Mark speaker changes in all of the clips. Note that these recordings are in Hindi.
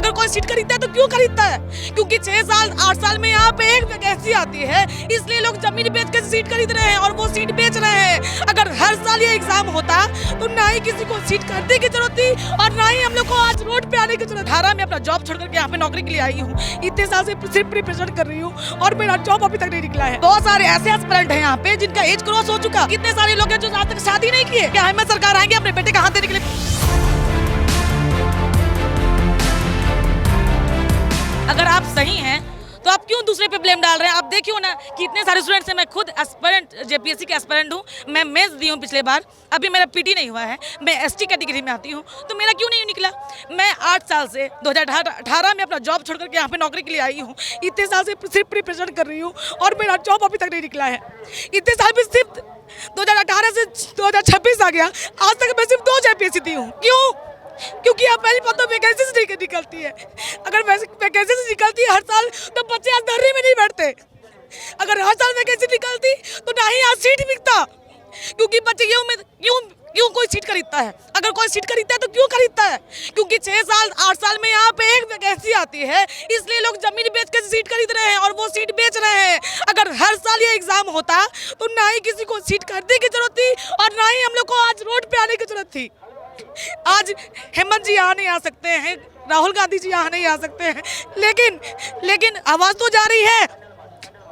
Speaker 1: अगर कोई सीट खरीदता है तो क्यों खरीदता है? क्योंकि 6 साल 8 साल में यहाँ पे एक वैकेंसी आती है, इसलिए लोग जमीन बेच के सीट खरीद रहे हैं और वो सीट बेच रहे हैं। अगर हर साल ये एग्जाम होता तो ना ही किसी को सीट खरीदने की जरूरत थी और ना ही हम लोग को आज रोड पे आने की जरूरत। 18 में अपना जॉब छोड़ करके यहाँ पे नौकरी के लिए आई हूँ, इतने साल से सिर्फ प्रिपरेशन कर रही हूँ और मेरा जॉब अभी तक नहीं निकला है। बहुत सारे ऐसे एस्पिरेंट हैं यहाँ पे जिनका एज क्रॉस हो चुका। कितने सारे लोग हैं जो आज तक शादी नहीं किए। क्या हमें सरकार आएंगे अपने बेटे का हाथ देने के लिए? अगर आप सही हैं तो आप क्यों दूसरे पे ब्लेम डाल रहे हैं? आप देखिए ना कि इतने सारे स्टूडेंट्स हैं। मैं खुद एस्पिरेंट जेपीएससी के एस्पिरेंट हूँ। मैं मेंस दी हूँ पिछले बार, अभी मेरा पीटी नहीं हुआ है। मैं एसटी कैटेगरी में आती हूँ, तो मेरा क्यों नहीं निकला? मैं 8 साल से 2018 में अपना जॉब छोड़ करके यहाँ पे नौकरी के लिए आई हूँ, इतने साल से सिर्फ प्रिपरेशन कर रही हूँ और मेरा जॉब अभी तक नहीं निकला है। इतने साल में सिर्फ 2018 से 2026 आ गया, आज तक मैं सिर्फ 2 जेपीएससी दी हूँ। क्यों? क्योंकि आप पहली बात तो वैकेंसीज नहीं निकलती है। अगर वैकेंसीज निकलती है हर साल तो बच्चे आज धरने में नहीं बैठते। अगर हर साल वैकेंसी निकलती तो ना ही आज सीट बिकता। क्योंकि बच्चे ये उम्मीद क्यों कोई सीट खरीदता है? अगर कोई सीट खरीदता है तो क्यों खरीदता है? क्योंकि 6 साल 8 साल में यहाँ पे एक वैकेंसी आती है, इसलिए लोग जमीन बेच के सीट खरीद रहे हैं और वो सीट बेच रहे हैं। अगर हर साल ये एग्जाम होता तो ना ही किसी को सीट खरीदने की जरूरत थी और ना ही हम लोग को आज रोड पे आने की जरूरत थी। आज हेमंत जी यहाँ नहीं आ सकते हैं, राहुल गांधी जी यहाँ नहीं आ सकते हैं, लेकिन आवाज तो जा रही है,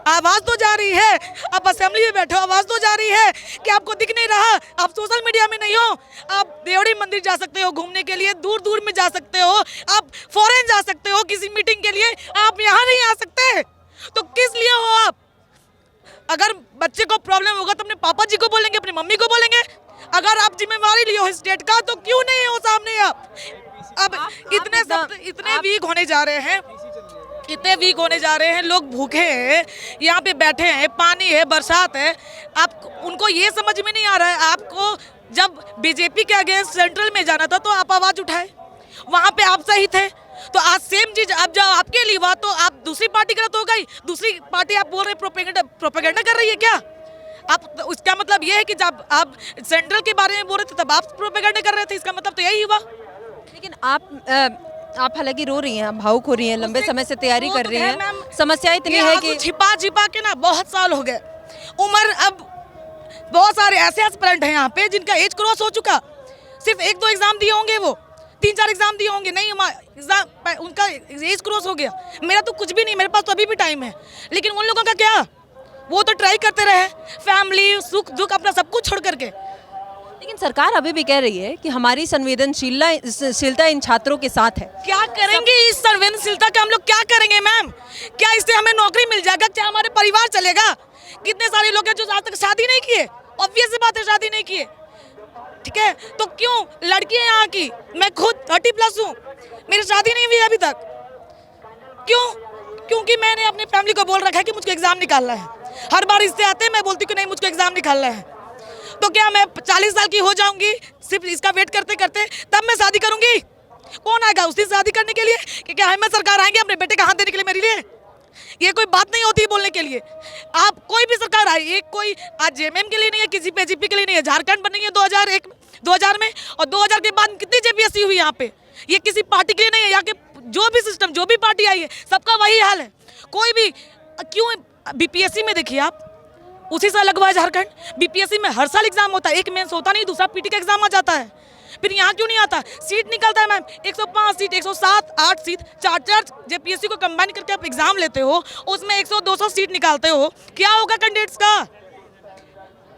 Speaker 1: आवाज तो जा रही है। आप असेंबली में बैठो, आवाज तो जा रही है कि आपको दिख नहीं रहा। आप सोशल मीडिया में नहीं हो, आप देवड़ी मंदिर जा सकते हो घूमने के लिए, दूर दूर में जा सकते हो, आप फॉरेन जा सकते हो किसी मीटिंग के लिए, आप यहाँ नहीं आ सकते। तो किस लिए हो आप? अगर बच्चे को प्रॉब्लम होगा तो अपने पापा जी को बोलेंगे, अपनी मम्मी को बोलेंगे। अगर आप जिम्मेवारी लियो स्टेट का तो क्यों नहीं हो सामने आप? अब इतने वीक होने जा रहे हैं, इतने वीक होने जा रहे हैं। लोग भूखे हैं, यहाँ पे बैठे हैं, पानी है, बरसात है। आप उनको ये समझ में नहीं आ रहा है। आपको जब बीजेपी के अगेंस्ट सेंट्रल में जाना था तो आप आवाज उठाए, वहाँ पे आप सही थे। तो आज सेम चीज अब जब आपके लिए हुआ तो आप दूसरी पार्टी गलत हो गई। दूसरी पार्टी आप बोल रहे प्रोपेगेंडा कर रही है क्या? आप उसका मतलब ये है कि जब आप सेंट्रल के बारे में बोल रहे थे तब आप प्रोपेगेंडा कर रहे थे, इसका मतलब तो यही हुआ।
Speaker 2: लेकिन आप हालांकि रो रही हैं, आप भावुक हो रही हैं, लंबे समय से तैयारी कर रही हैं। समस्या इतनी है कि
Speaker 1: छिपा के ना बहुत साल हो गए उम्र। अब बहुत सारे ऐसे एस्पिरेंट हैं यहाँ पे जिनका एज क्रॉस हो चुका। सिर्फ 1-2 एग्जाम दिए होंगे, वो 3-4 एग्जाम दिए होंगे, नहीं एग्जाम उनका एज क्रॉस हो गया। मेरा तो कुछ भी नहीं, मेरे पास तो अभी भी टाइम है। लेकिन उन लोगों का क्या? वो तो ट्राई करते रहे, फैमिली सुख दुख अपना सब कुछ छोड़ करके।
Speaker 2: लेकिन सरकार अभी भी कह रही है कि हमारी संवेदनशीलता इन छात्रों के साथ है।
Speaker 1: क्या करेंगे इस संवेदनशीलता का? हम लोग क्या करेंगे मैम? क्या इससे हमें नौकरी मिल जाएगा? क्या हमारे परिवार चलेगा? कितने सारे लोग हैं जो आज तक शादी नहीं किए। ऑब्वियस सी बात है, शादी नहीं किए, ठीक है? तो क्यों? लड़की है यहाँ की, मैं खुद 30+ हूँ, मेरी शादी नहीं हुई अभी तक। क्यों? क्योंकि मैंने अपनी फैमिली को बोल रखा है कि मुझको एग्जाम निकालना है। हर बार इससे आते हैं, मैं बोलती हूँ कि नहीं मुझको एग्जाम निकालना है। तो क्या मैं 40 साल की हो जाऊंगी सिर्फ इसका वेट करते करते, तब मैं शादी करूंगी? कौन आएगा उस दिन शादी करने के लिए? कि क्या हमें सरकार आएंगे अपने बेटे का हाथ देने के लिए मेरे लिए? ये कोई बात नहीं होती है बोलने के लिए। आप कोई भी सरकार आए, एक कोई आज जेएमएम के लिए नहीं है, किसी बीजेपी के लिए नहीं है। झारखंड बनी है 2000 में, और 2000 के बाद कितनी जेपीएससी हुई यहाँ पे? ये किसी पार्टी के लिए नहीं है। यहाँ के जो भी सिस्टम, जो भी पार्टी आई है, सबका वही हाल है। कोई भी क्यों? बीपीएससी में देखिए आप, उसी साल लगवा है झारखंड। बीपीएससी में हर साल एग्जाम होता है, एक मेंस होता नहीं, दूसरा पीटी का एग्जाम आ जाता है। फिर यहाँ क्यों नहीं आता? सीट निकलता है मैम 105 सीट, 107, 8 सीट, 4 जेपीएससी को कंबाइन करके आप एग्जाम लेते हो, उसमें 100-200 सीट निकालते हो। क्या होगा कैंडिडेट्स का?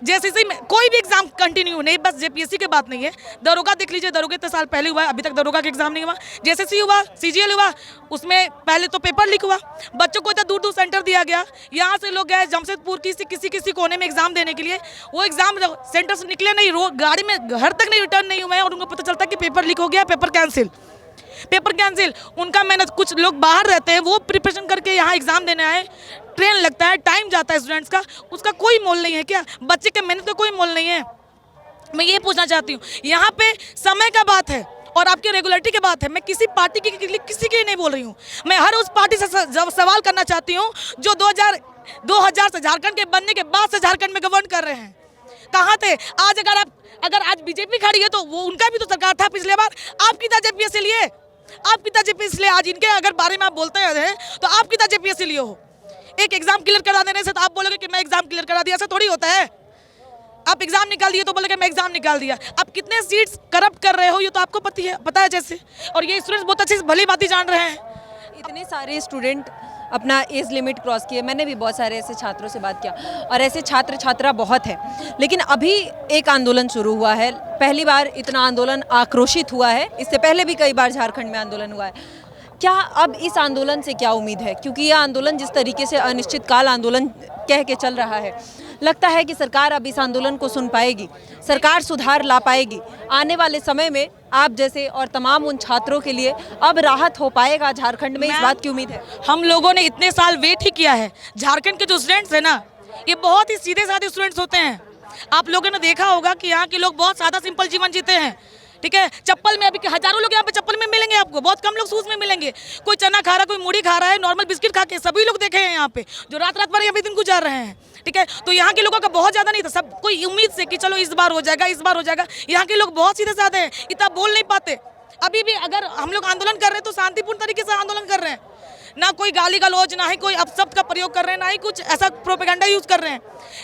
Speaker 1: जेसीसी में कोई भी एग्जाम कंटिन्यू नहीं, बस जेपीएससी की बात नहीं है। दरोगा देख लीजिए, दरोगा इतने साल पहले हुआ है, अभी तक दरोगा का एग्जाम नहीं हुआ। जेसीसी हुआ, सीजीएल हुआ, उसमें पहले तो पेपर लीक हुआ, बच्चों को इतना दूर दूर सेंटर दिया गया। यहाँ से लोग गए जमशेदपुर किसी कोने में एग्जाम देने के लिए, वो एग्जाम सेंटर से निकले नहीं, गाड़ी में घर तक नहीं रिटर्न नहीं हुए हैं और उनको पता चलता है कि पेपर लीक हो गया, पेपर कैंसिल। उनका मेहनत, कुछ लोग बाहर रहते हैं, वो प्रिपरेशन करके यहाँ एग्जाम देने आए, ट्रेन लगता है, टाइम जाता है स्टूडेंट्स का, उसका कोई मोल नहीं है क्या? बच्चे के मेहनत का कोई मोल नहीं है। मैं ये पूछना चाहती हूँ, यहाँ पे समय का बात है और आपकी रेगुलरिटी की बात है। मैं किसी पार्टी के लिए, किसी के लिए नहीं बोल रही हूँ। मैं हर उस पार्टी से सवाल करना चाहती हूँ जो 2000 से झारखंड के बनने के बाद से झारखंड में गवर्न कर रहे हैं। कहाँ थे? आज अगर आज बीजेपी खड़ी है तो वो उनका भी तो सरकार था पिछले बार। आप कितना जेपीएससी लिए? आप कितना जेपीएससी लिए? आज इनके अगर बारे में आप बोलते हैं तो आप कितना जेपीएससी लिए हो? एक एग्जाम क्लियर करा देने से तो आप बोलोगे कि मैं एग्जाम क्लियर करा दिया, ऐसा थोड़ी होता है। आप एग्जाम निकाल दिए तो बोलोगे मैं एग्जाम निकाल दिया। आप कितने सीट्स करप्ट कर रहे हो ये तो आपको पता है जैसे, और ये स्टूडेंट्स बहुत अच्छे से भली बात ही जान रहे हैं।
Speaker 2: इतने सारे स्टूडेंट अपना एज लिमिट क्रॉस किए, मैंने भी बहुत सारे ऐसे छात्रों से बात किया और ऐसे छात्र छात्रा बहुत है। लेकिन अभी एक आंदोलन शुरू हुआ है, पहली बार इतना आंदोलन आक्रोशित हुआ है, इससे पहले भी कई बार झारखंड में आंदोलन हुआ है। क्या अब इस आंदोलन से क्या उम्मीद है? क्योंकि यह आंदोलन जिस तरीके से अनिश्चितकाल आंदोलन कह के चल रहा है, लगता है कि सरकार अब इस आंदोलन को सुन पाएगी, सरकार सुधार ला पाएगी। आने वाले समय में आप जैसे और तमाम उन छात्रों के लिए अब राहत हो पाएगा झारखंड में, इस बात की उम्मीद है?
Speaker 1: हम लोगों ने इतने साल वेट ही किया है। झारखंड के जो स्टूडेंट्स हैं ना, ये बहुत ही सीधे साधे स्टूडेंट्स होते हैं। आप लोगों ने देखा होगा कि यहाँ के लोग बहुत सादा सिंपल जीवन जीते हैं, ठीक है। चप्पल में अभी हजारों लोग यहाँ पे चप्पल में मिलेंगे आपको, बहुत कम लोग शूज में मिलेंगे। कोई चना खा रहा है, कोई मूढ़ी खा रहा है, नॉर्मल बिस्किट खा के सभी लोग देखे हैं यहाँ पे, जो रात रात भर यहाँ पे दिन गुजार रहे हैं, ठीक है। तो यहाँ के लोगों का बहुत ज्यादा नहीं था, सब कोई उम्मीद से कि चलो इस बार हो जाएगा, इस बार हो जाएगा। यहाँ के लोग बहुत सीधे साधे हैं, इतना बोल नहीं पाते। अभी भी अगर हम लोग आंदोलन कर रहे हैं तो शांतिपूर्ण तरीके से आंदोलन कर रहे हैं, ना कोई गाली गलौज, ना ही कोई अपशब्द का प्रयोग कर रहे हैं, ना ही कुछ ऐसा प्रोपेगेंडा यूज कर रहे हैं।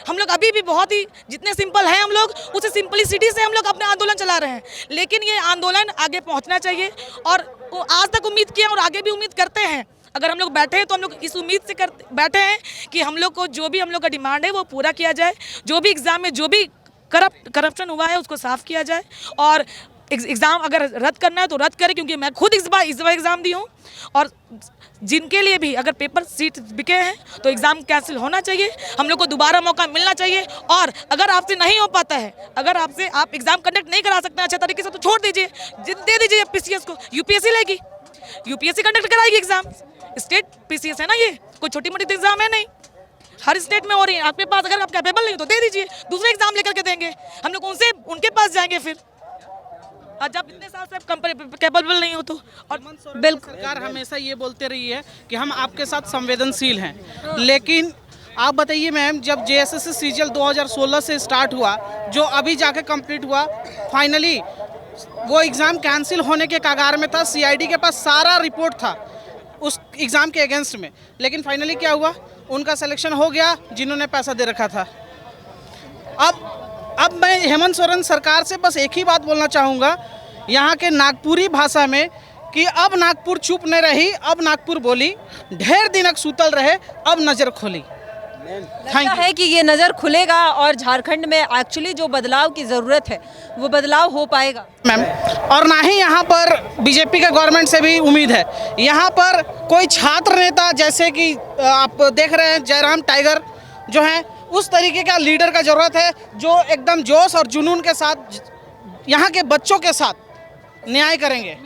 Speaker 1: हम लोग अभी भी बहुत ही जितने सिंपल हैं हम लोग, उसे सिंपलिसिटी से हम लोग अपने आंदोलन चला रहे हैं। लेकिन ये आंदोलन आगे पहुंचना चाहिए और आज तक उम्मीद किया और आगे भी उम्मीद करते हैं। अगर हम लोग बैठे हैं तो हम लोग इस उम्मीद से बैठे हैं कि हम लोग को जो भी हम लोग का डिमांड है वो पूरा किया जाए, जो भी एग्जाम में जो भी करप्शन हुआ है उसको साफ किया जाए, और एग्ज़ाम अगर रद्द करना है तो रद्द करें, क्योंकि मैं खुद इस बार एग्ज़ाम दी हूँ। और जिनके लिए भी अगर पेपर सीट बिके हैं तो एग्ज़ाम कैंसिल होना चाहिए, हम लोग को दोबारा मौका मिलना चाहिए। और अगर आपसे नहीं हो पाता है, अगर आपसे आप एग्ज़ाम कंडक्ट नहीं करा सकते हैं अच्छे तरीके से, तो छोड़ दीजिए, दे दीजिए पीसीएस को। यूपीएससी लेगी, यूपीएससी कंडक्ट कराएगी एग्ज़ाम। स्टेट पीसीएस है ना, ये कोई छोटी मोटी एग्ज़ाम है नहीं, हर स्टेट में हो रही है। आपके पास अगर आप कैपेबल नहीं तो दे दीजिए, दूसरे एग्ज़ाम लेकर के देंगे, हम लोग उनके पास जाएंगे फिर। जब इतने साल से आप कैपेबल नहीं हो तो। और
Speaker 3: बिल्कुल सरकार हमेशा ये बोलते रही है कि हम आपके साथ संवेदनशील हैं, लेकिन आप बताइए मैम, जब जेएसएससी सीजीएल 2016 से स्टार्ट हुआ, जो अभी जाके कंप्लीट हुआ, फाइनली वो एग्ज़ाम कैंसिल होने के कगार में था। सीआईडी के पास सारा रिपोर्ट था उस एग्ज़ाम के अगेंस्ट में, लेकिन फाइनली क्या हुआ, उनका सिलेक्शन हो गया जिन्होंने पैसा दे रखा था। अब मैं हेमंत सोरेन सरकार से बस एक ही बात बोलना चाहूँगा, यहाँ के नागपुरी भाषा में, कि अब नागपुर चुप नहीं रही, अब नागपुर बोली, ढेर दिनक सूतल रहे, अब नज़र खोली।
Speaker 2: लगता है कि ये नज़र खुलेगा और झारखंड में एक्चुअली जो बदलाव की ज़रूरत है वो बदलाव हो पाएगा
Speaker 3: मैम। और ना ही यहाँ पर बीजेपी के गवर्नमेंट से भी उम्मीद है। यहाँ पर कोई छात्र नेता, जैसे कि आप देख रहे हैं जयराम टाइगर जो हैं, उस तरीके का लीडर का ज़रूरत है, जो एकदम जोश और जुनून के साथ यहाँ के बच्चों के साथ न्याय करेंगे।